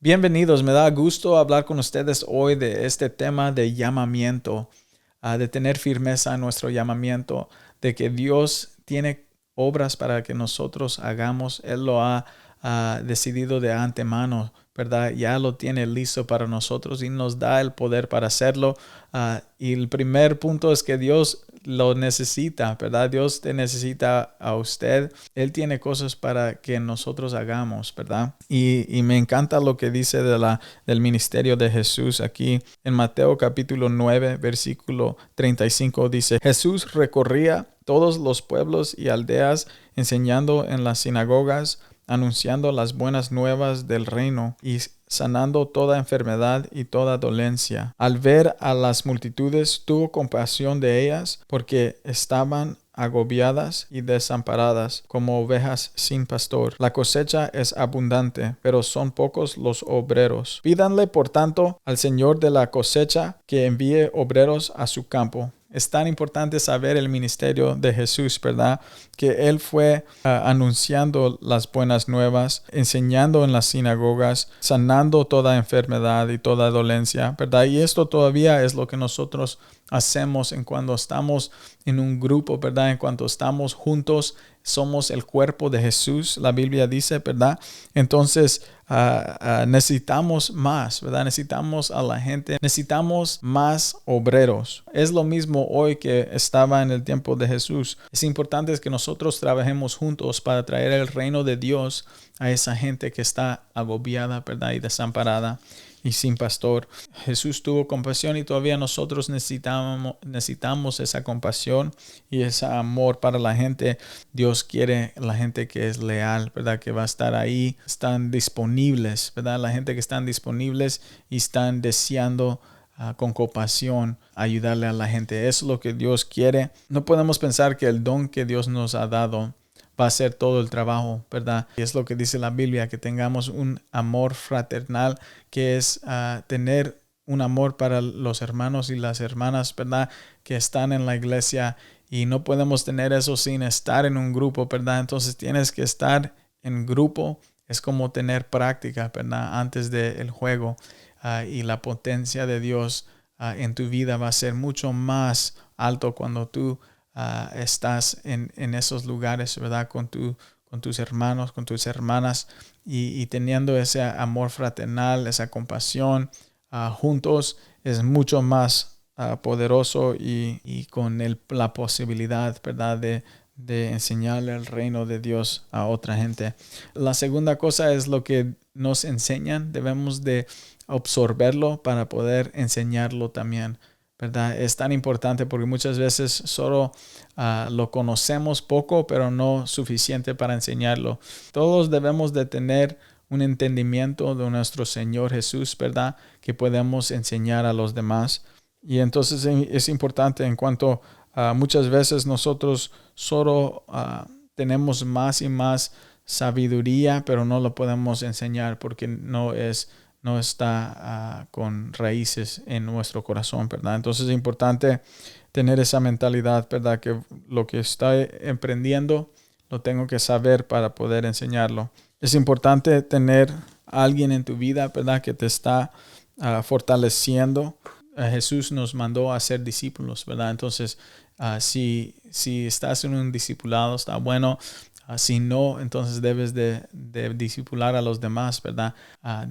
Bienvenidos, me da gusto hablar con ustedes hoy de este tema de llamamiento, de tener firmeza en nuestro llamamiento, de que Dios tiene obras para que nosotros hagamos. Él lo ha decidido de antemano, ¿verdad? Ya lo tiene listo para nosotros y nos da el poder para hacerlo. Y el primer punto es que Dios lo necesita, ¿verdad? Dios te necesita a usted. Él tiene cosas para que nosotros hagamos, ¿verdad? Y me encanta lo que dice del ministerio de Jesús aquí en Mateo capítulo 9, versículo 35 dice, Jesús recorría todos los pueblos y aldeas enseñando en las sinagogas, anunciando las buenas nuevas del reino y sanando toda enfermedad y toda dolencia. Al ver a las multitudes, tuvo compasión de ellas porque estaban agobiadas y desamparadas como ovejas sin pastor. La cosecha es abundante, pero son pocos los obreros. Pídanle, por tanto, al Señor de la cosecha que envíe obreros a su campo. Es tan importante saber el ministerio de Jesús, ¿verdad? Que Él fue anunciando las buenas nuevas, enseñando en las sinagogas, sanando toda enfermedad y toda dolencia, ¿verdad? Y esto todavía es lo que nosotros hacemos en cuando estamos en un grupo, ¿verdad? En cuanto estamos juntos, somos el cuerpo de Jesús, la Biblia dice, ¿verdad? Entonces, necesitamos más, ¿verdad? Necesitamos a la gente, necesitamos más obreros. Es lo mismo hoy que estaba en el tiempo de Jesús. Es importante que nosotros trabajemos juntos para traer el reino de Dios a esa gente que está agobiada, ¿verdad? Y desamparada y sin pastor. Jesús tuvo compasión y todavía nosotros necesitamos esa compasión y ese amor para la gente. Dios quiere la gente que es leal, ¿verdad? Que va a estar ahí, están disponibles, ¿verdad? La gente que están disponibles y están deseando con compasión ayudarle a la gente. Eso es lo que Dios quiere. No podemos pensar que el don que Dios nos ha dado va a hacer todo el trabajo, ¿verdad? Y es lo que dice la Biblia, que tengamos un amor fraternal, que es tener un amor para los hermanos y las hermanas, ¿verdad? Que están en la iglesia y no podemos tener eso sin estar en un grupo, ¿verdad? Entonces tienes que estar en grupo. Es como tener práctica, ¿verdad? Antes del juego y la potencia de Dios en tu vida va a ser mucho más alto cuando tú estás en esos lugares, ¿verdad? Con tus hermanos, con tus hermanas y teniendo ese amor fraternal, esa compasión juntos es mucho más poderoso y con la posibilidad, ¿verdad? De enseñarle el reino de Dios a otra gente. La segunda cosa es lo que nos enseñan. Debemos de absorberlo para poder enseñarlo también, ¿verdad? Es tan importante porque muchas veces solo lo conocemos poco, pero no suficiente para enseñarlo. Todos debemos de tener un entendimiento de nuestro Señor Jesús, ¿verdad? Que podemos enseñar a los demás. Y entonces es importante en cuanto muchas veces nosotros solo tenemos más y más sabiduría, pero no lo podemos enseñar porque no está con raíces en nuestro corazón, ¿verdad? Entonces es importante tener esa mentalidad, ¿verdad? Que lo que estoy emprendiendo lo tengo que saber para poder enseñarlo. Es importante tener a alguien en tu vida, ¿verdad? Que te está fortaleciendo. Jesús nos mandó a ser discípulos, ¿verdad? Entonces, si estás en un discipulado, está bueno. Si no, entonces debes de discipular a los demás, ¿verdad?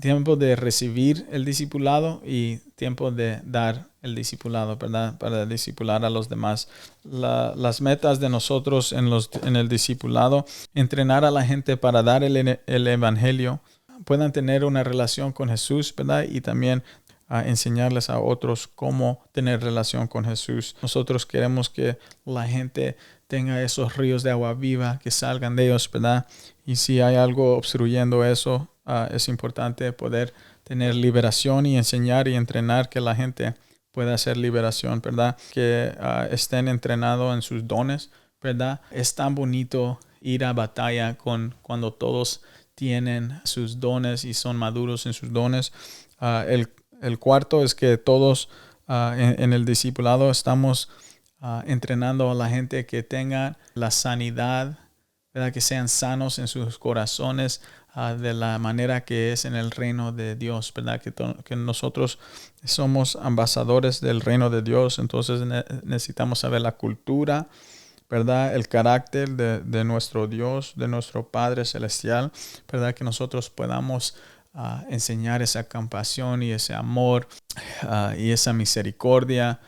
Tiempo de recibir el discipulado y tiempo de dar el discipulado, ¿verdad? Para discipular a los demás. Las metas de nosotros en el discipulado, entrenar a la gente para dar el evangelio, puedan tener una relación con Jesús, ¿verdad? Y también enseñarles a otros cómo tener relación con Jesús. Nosotros queremos que la gente tenga esos ríos de agua viva que salgan de ellos, ¿verdad? Y si hay algo obstruyendo eso, es importante poder tener liberación y enseñar y entrenar que la gente pueda hacer liberación, ¿verdad? Que estén entrenados en sus dones, ¿verdad? Es tan bonito ir a batalla cuando todos tienen sus dones y son maduros en sus dones. El cuarto es que todos en el discipulado estamos entrenando a la gente que tenga la sanidad, ¿verdad? Que sean sanos en sus corazones, de la manera que es en el reino de Dios, ¿verdad? Que nosotros somos ambasadores del reino de Dios, entonces necesitamos saber la cultura, ¿verdad? El carácter de nuestro Dios, de nuestro Padre Celestial, ¿verdad? Que nosotros podamos enseñar esa compasión y ese amor y esa misericordia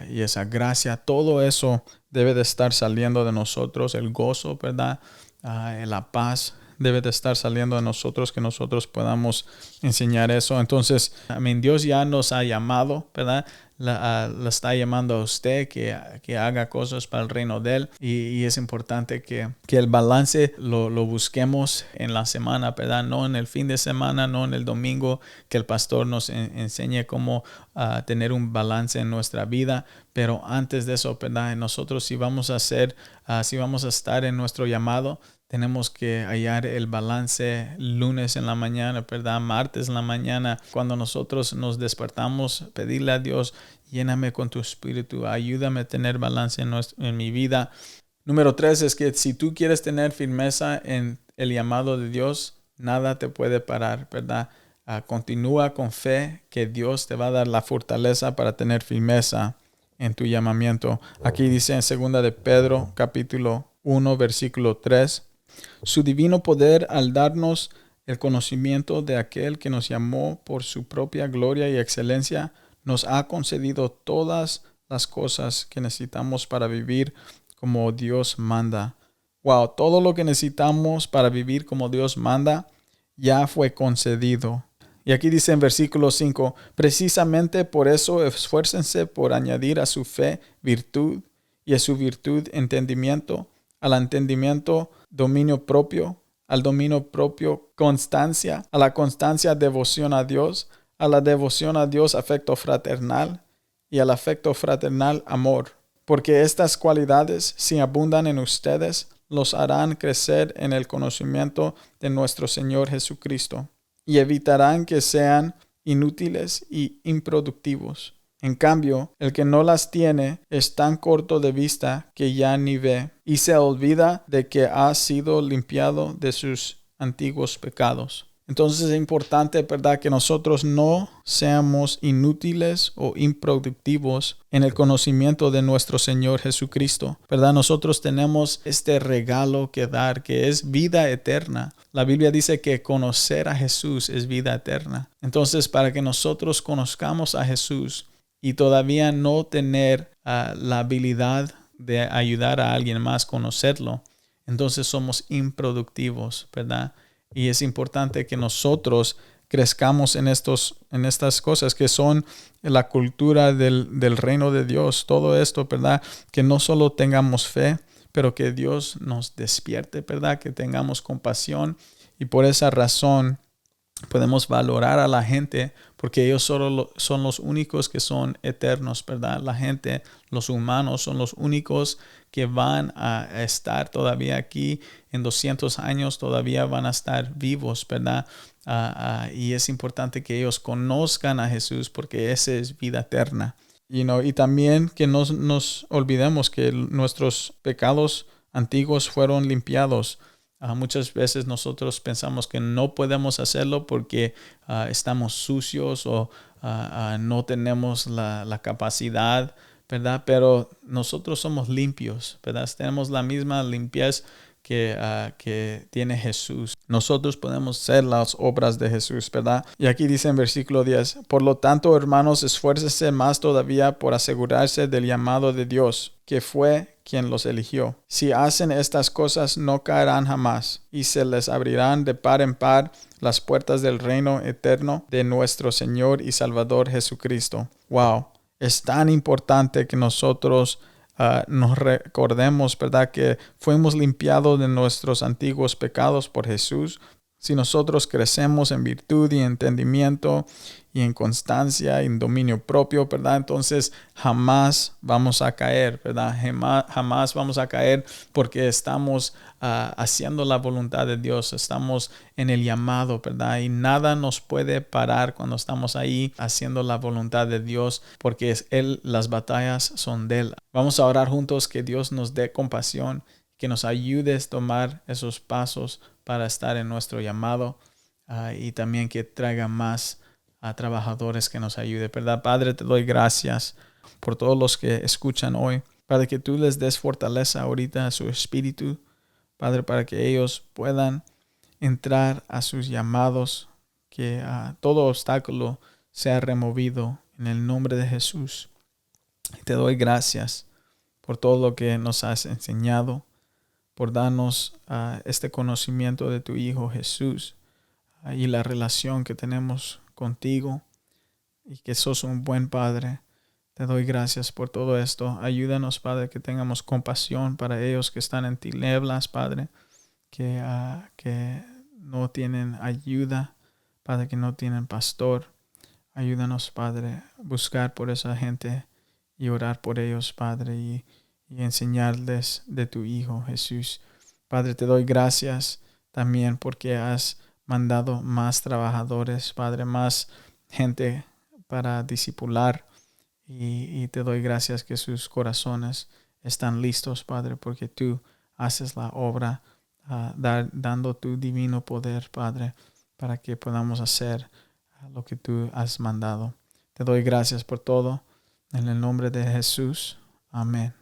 y esa gracia. Todo eso debe de estar saliendo de nosotros, el gozo, ¿verdad? La paz debe de estar saliendo de nosotros, que nosotros podamos enseñar eso. Entonces, Dios ya nos ha llamado, ¿verdad? La está llamando a usted que haga cosas para el reino de Él. Y es importante que el balance lo busquemos en la semana, ¿verdad? No en el fin de semana, no en el domingo, que el pastor nos enseñe cómo tener un balance en nuestra vida. Pero antes de eso, ¿verdad? Nosotros si vamos a estar en nuestro llamado, tenemos que hallar el balance lunes en la mañana, ¿verdad? Martes en la mañana, cuando nosotros nos despertamos, pedirle a Dios, lléname con tu espíritu, ayúdame a tener balance en mi vida. Número 3 es que si tú quieres tener firmeza en el llamado de Dios, nada te puede parar, ¿verdad? Continúa con fe que Dios te va a dar la fortaleza para tener firmeza en tu llamamiento. Aquí dice en 2 de Pedro, capítulo 1, versículo 3, su divino poder al darnos el conocimiento de aquel que nos llamó por su propia gloria y excelencia, nos ha concedido todas las cosas que necesitamos para vivir como Dios manda. Wow, todo lo que necesitamos para vivir como Dios manda ya fue concedido. Y aquí dice en versículo 5, precisamente por eso esfuércense por añadir a su fe virtud y a su virtud entendimiento, al entendimiento dominio propio, al dominio propio constancia, a la constancia devoción a Dios, a la devoción a Dios afecto fraternal y al afecto fraternal amor. Porque estas cualidades, si abundan en ustedes, los harán crecer en el conocimiento de nuestro Señor Jesucristo y evitarán que sean inútiles y improductivos. En cambio, el que no las tiene es tan corto de vista que ya ni ve y se olvida de que ha sido limpiado de sus antiguos pecados. Entonces es importante, ¿verdad?, que nosotros no seamos inútiles o improductivos en el conocimiento de nuestro Señor Jesucristo, ¿verdad? Nosotros tenemos este regalo que dar, que es vida eterna. La Biblia dice que conocer a Jesús es vida eterna. Entonces, para que nosotros conozcamos a Jesús y todavía no tener la habilidad de ayudar a alguien más a conocerlo, entonces somos improductivos, ¿verdad? Y es importante que nosotros crezcamos en estas cosas que son la cultura del reino de Dios. Todo esto, ¿verdad? Que no solo tengamos fe, pero que Dios nos despierte, ¿verdad? Que tengamos compasión y por esa razón podemos valorar a la gente porque ellos solo son los únicos que son eternos, ¿verdad? La gente, los humanos son los únicos que van a estar todavía aquí en 200 años, todavía van a estar vivos, ¿verdad? Y es importante que ellos conozcan a Jesús porque esa es vida eterna. Y también que no nos olvidemos que nuestros pecados antiguos fueron limpiados. Muchas veces nosotros pensamos que no podemos hacerlo porque estamos sucios o no tenemos la capacidad, ¿verdad? Pero nosotros somos limpios, ¿verdad? Tenemos la misma limpieza que tiene Jesús. Nosotros podemos hacer las obras de Jesús, ¿verdad? Y aquí dice en versículo 10, por lo tanto, hermanos, esfuércense más todavía por asegurarse del llamado de Dios, que fue quien los eligió. Si hacen estas cosas, no caerán jamás, y se les abrirán de par en par las puertas del reino eterno de nuestro Señor y Salvador Jesucristo. Wow, es tan importante que nosotros nos recordemos, ¿verdad?, que fuimos limpiados de nuestros antiguos pecados por Jesús. Si nosotros crecemos en virtud y entendimiento y en constancia y en dominio propio, ¿verdad? Entonces jamás vamos a caer, ¿verdad? Jamás vamos a caer porque estamos haciendo la voluntad de Dios, estamos en el llamado, ¿verdad? Y nada nos puede parar cuando estamos ahí haciendo la voluntad de Dios porque las batallas son de Él. Vamos a orar juntos que Dios nos dé compasión, que nos ayude a tomar esos pasos para estar en nuestro llamado y también que traiga más trabajadores que nos ayude, ¿verdad? Padre, te doy gracias por todos los que escuchan hoy. Padre, que tú les des fortaleza ahorita a su espíritu, Padre, para que ellos puedan entrar a sus llamados, que todo obstáculo sea removido en el nombre de Jesús. Y te doy gracias por todo lo que nos has enseñado, por darnos este conocimiento de tu Hijo Jesús y la relación que tenemos contigo y que sos un buen Padre. Te doy gracias por todo esto. Ayúdanos, Padre, que tengamos compasión para ellos que están en tinieblas, Padre, que no tienen ayuda, Padre, que no tienen pastor. Ayúdanos, Padre, a buscar por esa gente y orar por ellos, Padre, y enseñarles de tu Hijo Jesús. Padre, te doy gracias también porque has mandado más trabajadores, Padre, más gente para discipular. Y te doy gracias que sus corazones están listos, Padre, porque tú haces la obra, dando tu divino poder, Padre, para que podamos hacer lo que tú has mandado. Te doy gracias por todo. En el nombre de Jesús. Amén.